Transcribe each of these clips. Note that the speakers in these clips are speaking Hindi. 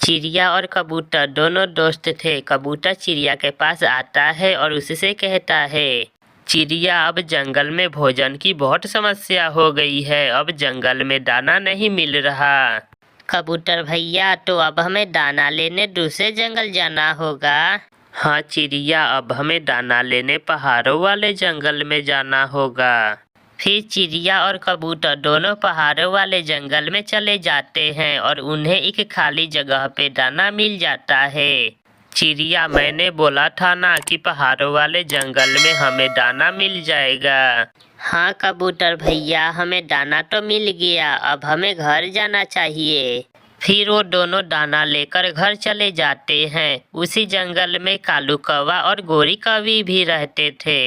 चिड़िया और कबूतर दोनों दोस्त थे। कबूतर चिड़िया के पास आता है और उससे कहता है, चिड़िया, अब जंगल में भोजन की बहुत समस्या हो गई है। अब जंगल में दाना नहीं मिल रहा। कबूतर भैया, तो अब हमें दाना लेने दूसरे जंगल जाना होगा। हाँ चिड़िया, अब हमें दाना लेने पहाड़ों वाले जंगल में जाना होगा। फिर चिड़िया और कबूतर दोनों पहाड़ों वाले जंगल में चले जाते हैं और उन्हें एक खाली जगह पे दाना मिल जाता है। चिड़िया, मैंने बोला था ना कि पहाड़ों वाले जंगल में हमें दाना मिल जाएगा। हाँ कबूतर भैया, हमें दाना तो मिल गया, अब हमें घर जाना चाहिए। फिर वो दोनों दाना लेकर घर चले जाते हैं। उसी जंगल में कालू कौवा और गोरी कौवी भी रहते थे।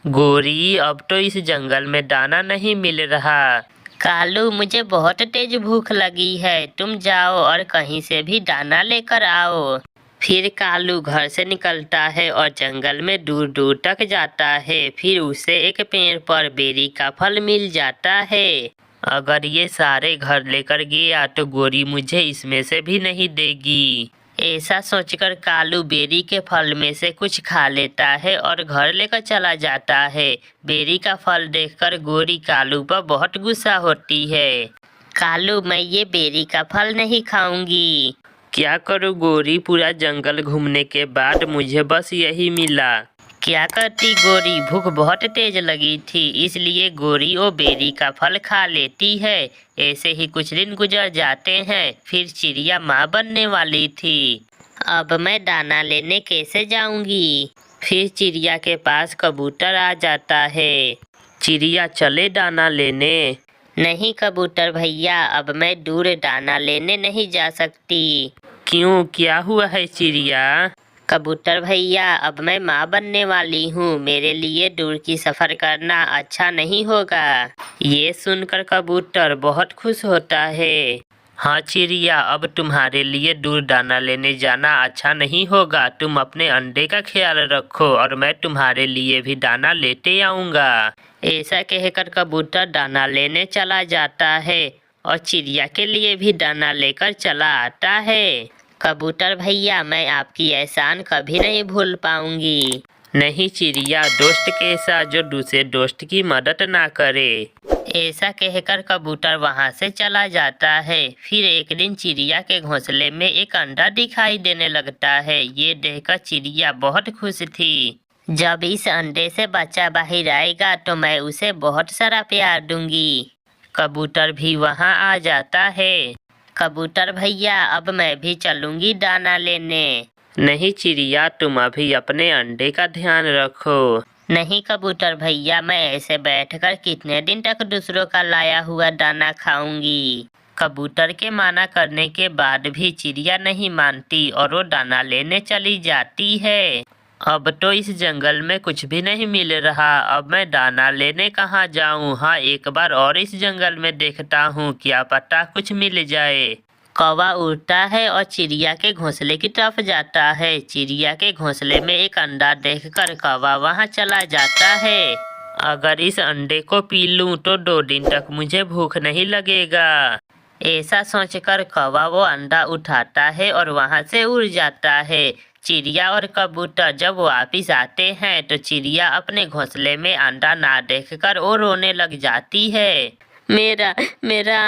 गोरी, अब तो इस जंगल में दाना नहीं मिल रहा। कालू, मुझे बहुत तेज भूख लगी है, तुम जाओ और कहीं से भी दाना लेकर आओ। फिर कालू घर से निकलता है और जंगल में दूर दूर तक जाता है। फिर उसे एक पेड़ पर बेरी का फल मिल जाता है। अगर ये सारे घर लेकर गया तो गोरी मुझे इसमें से भी नहीं देगी। ऐसा सोचकर कालू बेरी के फल में से कुछ खा लेता है और घर लेकर चला जाता है। बेरी का फल देखकर गोरी कालू पर बहुत गुस्सा होती है। कालू, मैं ये बेरी का फल नहीं खाऊंगी। क्या करूँ गोरी, पूरा जंगल घूमने के बाद मुझे बस यही मिला। क्या करती गोरी, भूख बहुत तेज लगी थी, इसलिए गोरी वो बेरी का फल खा लेती है। ऐसे ही कुछ दिन गुजर जाते हैं। फिर चिड़िया माँ बनने वाली थी। अब मैं दाना लेने कैसे जाऊंगी? फिर चिड़िया के पास कबूतर आ जाता है। चिड़िया, चले दाना लेने। नहीं कबूतर भैया, अब मैं दूर दाना लेने नहीं जा सकती। क्यों, क्या हुआ है चिड़िया? कबूतर भैया, अब मैं माँ बनने वाली हूँ, मेरे लिए दूर की सफर करना अच्छा नहीं होगा। ये सुनकर कबूतर बहुत खुश होता है। हाँ चिड़िया, अब तुम्हारे लिए दूर दाना लेने जाना अच्छा नहीं होगा। तुम अपने अंडे का ख्याल रखो और मैं तुम्हारे लिए भी दाना लेते आऊँगा। ऐसा कहकर कबूतर दाना लेने चला जाता है और चिड़िया के लिए भी दाना लेकर चला आता है। कबूतर भैया, मैं आपकी एहसान कभी नहीं भूल पाऊंगी। नहीं चिड़िया, दोस्त कैसा जो दूसरे दोस्त की मदद ना करे। ऐसा कहकर कबूतर वहां से चला जाता है। फिर एक दिन चिड़िया के घोंसले में एक अंडा दिखाई देने लगता है। ये देखकर चिड़िया बहुत खुश थी। जब इस अंडे से बच्चा बाहर आएगा तो मैं उसे बहुत सारा प्यार दूंगी। कबूतर भी वहां आ जाता है। कबूतर भैया, अब मैं भी चलूंगी दाना लेने। नहीं चिड़िया, तुम अभी अपने अंडे का ध्यान रखो। नहीं कबूतर भैया, मैं ऐसे बैठकर कितने दिन तक दूसरों का लाया हुआ दाना खाऊंगी। कबूतर के माना करने के बाद भी चिड़िया नहीं मानती और वो दाना लेने चली जाती है। अब तो इस जंगल में कुछ भी नहीं मिल रहा। अब मैं दाना लेने कहाँ जाऊँ? हाँ, एक बार और इस जंगल में देखता हूँ, क्या पता कुछ मिल जाए। कौवा उड़ता है और चिड़िया के घोंसले की तरफ जाता है। चिड़िया के घोंसले में एक अंडा देखकर कौवा वहां चला जाता है। अगर इस अंडे को पी लूं तो 2 दिन तक मुझे भूख नहीं लगेगा। ऐसा सोचकर कौवा वो अंडा उठाता है और वहां से उड़ जाता है। चिड़िया और कबूतर जब वापिस आते हैं तो चिड़िया अपने घोंसले में अंडा ना देखकर वो रोने लग जाती है। मेरा मेरा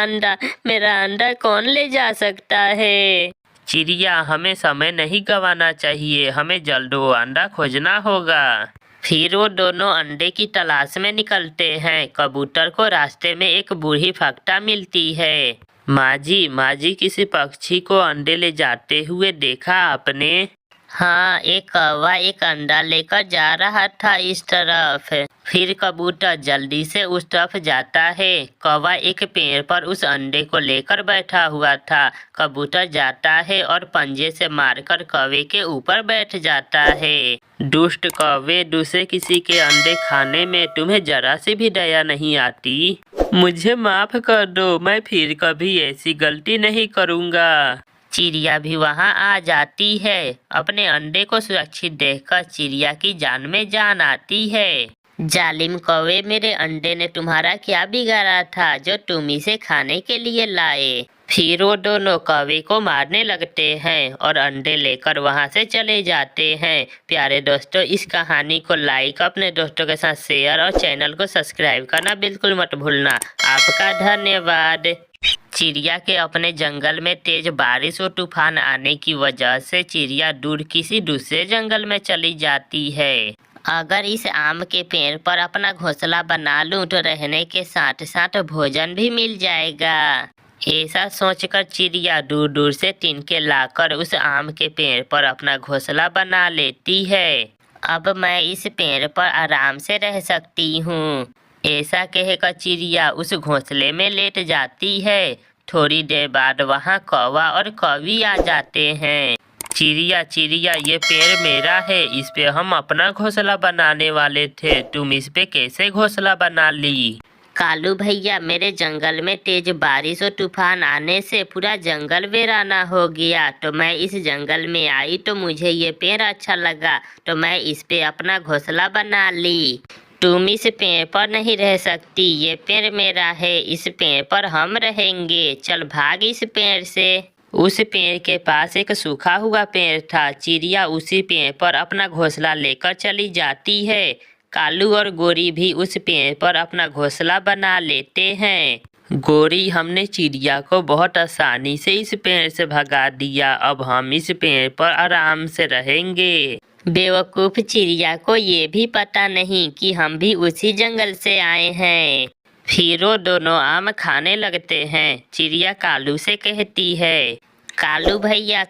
अंडा कौन ले जा सकता है? चिड़िया, हमें समय नहीं गंवाना चाहिए, हमें जल्द वो अंडा खोजना होगा। फिर वो दोनों अंडे की तलाश में निकलते हैं। कबूतर को रास्ते में एक बूढ़ी फक्ता मिलती है। माँ जी, किसी पक्षी को अंडे ले जाते हुए देखा आपने? हाँ, एक कौवा एक अंडा लेकर जा रहा था इस तरफ। फिर कबूतर जल्दी से उस तरफ जाता है। कौवा एक पेड़ पर उस अंडे को लेकर बैठा हुआ था। कबूतर जाता है और पंजे से मारकर कौवे के ऊपर बैठ जाता है। दुष्ट कौवे, दूसरे किसी के अंडे खाने में तुम्हें जरा सी भी दया नहीं आती। मुझे माफ कर दो, मैं फिर कभी ऐसी गलती नहीं करूँगा। चिड़िया भी वहां आ जाती है। अपने अंडे को सुरक्षित देखकर चिड़िया की जान में जान आती है। जालिम कौवे, मेरे अंडे ने तुम्हारा क्या बिगाड़ा था जो तुम इसे खाने के लिए लाए? फिर वो दोनों कौवे को मारने लगते हैं और अंडे लेकर वहां से चले जाते हैं। प्यारे दोस्तों, इस कहानी को लाइक, अपने दोस्तों के साथ शेयर और चैनल को सब्सक्राइब करना बिल्कुल मत भूलना। आपका धन्यवाद। चिड़िया के अपने जंगल में तेज बारिश और तूफान आने की वजह से चिड़िया दूर किसी दूसरे जंगल में चली जाती है। अगर इस आम के पेड़ पर अपना घोंसला बना लूं तो रहने के साथ साथ भोजन भी मिल जाएगा। ऐसा सोचकर चिड़िया दूर दूर से तिनके लाकर उस आम के पेड़ पर अपना घोंसला बना लेती है। अब मैं इस पेड़ पर आराम से रह सकती हूँ। ऐसा कहकर चिड़िया उस घोंसले में लेट जाती है। थोड़ी देर बाद वहाँ कौवा और कौवी आ जाते हैं। चिड़िया चिड़िया, ये पेड़ मेरा है, इस पे हम अपना घोंसला बनाने वाले थे, तुम इस पे कैसे घोंसला बना ली? कालू भैया, मेरे जंगल में तेज बारिश और तूफान आने से पूरा जंगल वीराना हो गया, तो मैं इस जंगल में आई तो मुझे ये पेड़ अच्छा लगा तो मैं इस पे अपना घोंसला बना ली। तुम इस पेड़ पर नहीं रह सकती, ये पेड़ मेरा है, इस पेड़ पर हम रहेंगे, चल भाग इस पेड़ से। उस पेड़ के पास एक सूखा हुआ पेड़ था। चिड़िया उसी पेड़ पर अपना घोंसला लेकर चली जाती है। कालू और गोरी भी उस पेड़ पर अपना घोंसला बना लेते हैं। गोरी, हमने चिड़िया को बहुत आसानी से इस पेड़ से भगा दिया, अब हम इस पेड़ पर आराम से रहेंगे। बेवकूफ चिड़िया को ये भी पता नहीं कि हम भी उसी जंगल से आए हैं। फिर वो दोनों आम खाने लगते हैं। चिड़िया कालू से कहती है, कालू भैया,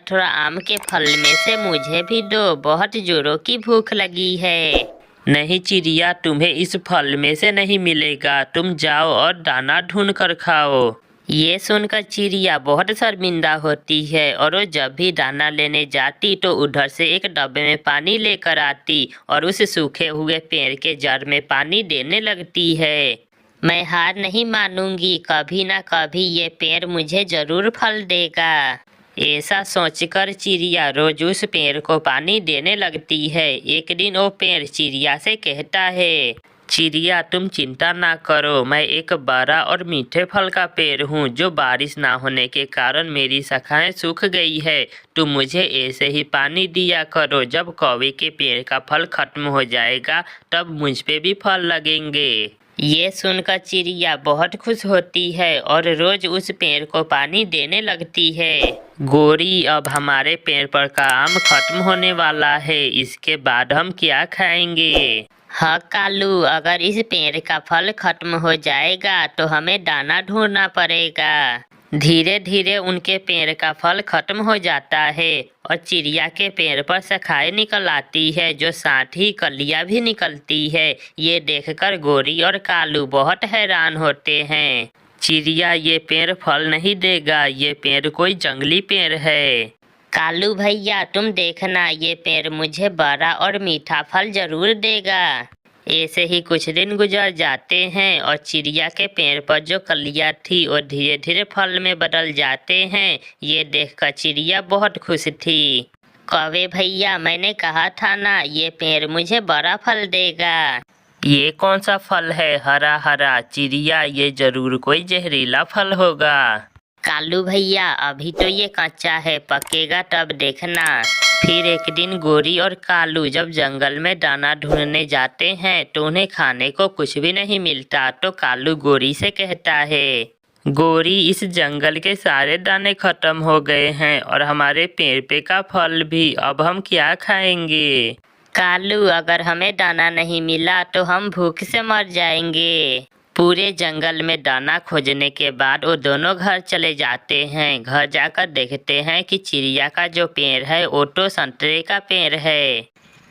थोड़ा आम के फल में से मुझे भी दो, बहुत जोरों की भूख लगी है। नहीं चिड़िया, तुम्हें इस फल में से नहीं मिलेगा, तुम जाओ और दाना ढूंढ कर खाओ। ये सुनकर चिड़िया बहुत शर्मिंदा होती है और वो जब भी दाना लेने जाती तो उधर से एक डब्बे में पानी लेकर आती और उस सूखे हुए पेड़ के जड़ में पानी देने लगती है। मैं हार नहीं मानूंगी, कभी ना कभी ये पेड़ मुझे जरूर फल देगा। ऐसा सोचकर चिड़िया रोज उस पेड़ को पानी देने लगती है। एक दिन वो पेड़ चिड़िया से कहता है, चिड़िया तुम चिंता ना करो, मैं एक बड़ा और मीठे फल का पेड़ हूँ जो बारिश ना होने के कारण मेरी शाखाएं सूख गई है। तुम मुझे ऐसे ही पानी दिया करो, जब कौवे के पेड़ का फल खत्म हो जाएगा तब मुझ पे भी फल लगेंगे। ये सुनकर चिड़िया बहुत खुश होती है और रोज उस पेड़ को पानी देने लगती है। गोरी, अब हमारे पेड़ पर का आम खत्म होने वाला है, इसके बाद हम क्या खाएंगे? हाँ कालू, अगर इस पेड़ का फल खत्म हो जाएगा तो हमें दाना ढूंढना पड़ेगा। धीरे धीरे उनके पेड़ का फल खत्म हो जाता है और चिड़िया के पेड़ पर शाखाएं निकल आती है, जो साथ ही कलियां भी निकलती है। ये देखकर गोरी और कालू बहुत हैरान होते हैं। चिड़िया, ये पेड़ फल नहीं देगा, ये पेड़ कोई जंगली पेड़ है। कालू भैया, तुम देखना, ये पेड़ मुझे बड़ा और मीठा फल जरूर देगा। ऐसे ही कुछ दिन गुजर जाते हैं और चिड़िया के पेड़ पर जो कलियां थी वो धीरे धीरे फल में बदल जाते हैं। ये देखकर चिड़िया बहुत खुश थी। कौवे भैया, मैंने कहा था ना, ये पेड़ मुझे बड़ा फल देगा। ये कौन सा फल है हरा हरा? चिड़िया, ये जरूर कोई जहरीला फल होगा। कालू भैया, अभी तो ये कच्चा है, पकेगा तब देखना। फिर एक दिन गोरी और कालू जब जंगल में दाना ढूंढने जाते हैं तो उन्हें खाने को कुछ भी नहीं मिलता, तो कालू गोरी से कहता है, गोरी, इस जंगल के सारे दाने खत्म हो गए हैं और हमारे पेड़ पे का फल भी, अब हम क्या खाएंगे? कालू, अगर हमें दाना नहीं मिला तो हम भूख से मर जाएंगे। पूरे जंगल में दाना खोजने के बाद वो दोनों घर चले जाते हैं। घर जाकर देखते हैं कि चिड़िया का जो पेड़ है वो तो संतरे का पेड़ है।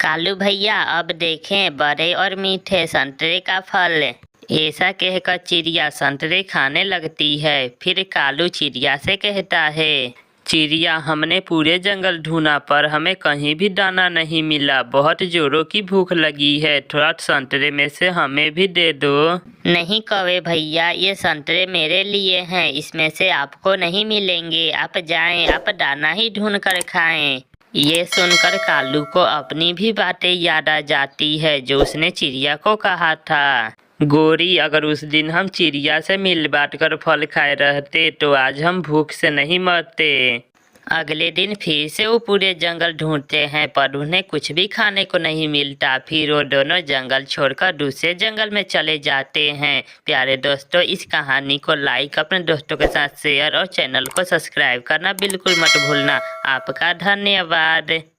कालू भैया, अब देखें, बड़े और मीठे संतरे का फल। ऐसा कहकर चिड़िया संतरे खाने लगती है। फिर कालू चिड़िया से कहता है, चिड़िया, हमने पूरे जंगल ढूंढा पर हमें कहीं भी दाना नहीं मिला, बहुत जोरों की भूख लगी है, थोड़ा संतरे में से हमें भी दे दो। नहीं कौवे भैया, ये संतरे मेरे लिए हैं, इसमें से आपको नहीं मिलेंगे, आप जाएं, आप दाना ही ढूंढ कर खाएं। ये सुनकर कालू को अपनी भी बातें याद आ जाती है जो उसने चिड़िया को कहा था। गोरी, अगर उस दिन हम चिड़िया से मिल बांट कर फल खाए रहते तो आज हम भूख से नहीं मरते। अगले दिन फिर से वो पूरे जंगल ढूंढते हैं पर उन्हें कुछ भी खाने को नहीं मिलता। फिर वो दोनों जंगल छोड़कर दूसरे जंगल में चले जाते हैं। प्यारे दोस्तों, इस कहानी को लाइक, अपने दोस्तों के साथ शेयर और चैनल को सब्सक्राइब करना बिल्कुल मत भूलना। आपका धन्यवाद।